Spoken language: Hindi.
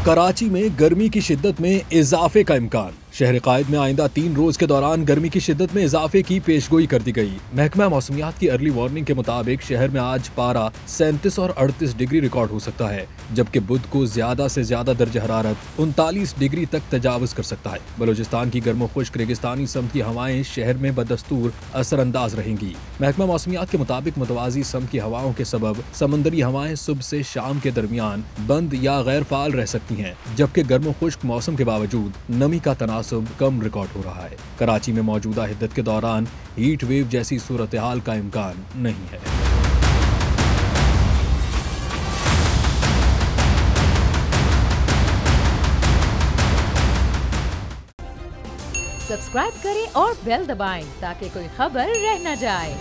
कराची में गर्मी की शिद्दत में इजाफे का इम्कान। शहर कायद में आइंदा 3 रोज के दौरान गर्मी की शिद्दत में इजाफे की पेशगोई कर दी गई। महकमा मौसमियात की अर्ली वार्निंग के मुताबिक शहर में आज पारा 37 और 38 डिग्री रिकॉर्ड हो सकता है, जबकि बुध को ज्यादा से ज्यादा दर्ज हरारत 39 डिग्री तक तजावुज कर सकता है। बलूचिस्तान की गर्म खुश्क रेगिस्तानी सम की हवाएं शहर में बदस्तूर असरअंदाज रहेंगी। महकमा मौसमियात के मुताबिक मुतवाजी सम की हवाओं के सबब समंदरी हवाएं सुबह से शाम के दरमियान बंद या गैर फाल रह सकती हैं, जबकि गर्म खुश्क मौसम के बावजूद नमी का तनासुब कम रिकॉर्ड हो रहा है। कराची में मौजूदा हिद्दत के दौरान हीट वेव जैसी सूरत हाल का इम्कान नहीं है। सब्सक्राइब करें और बेल दबाएं ताकि कोई खबर रह न जाए।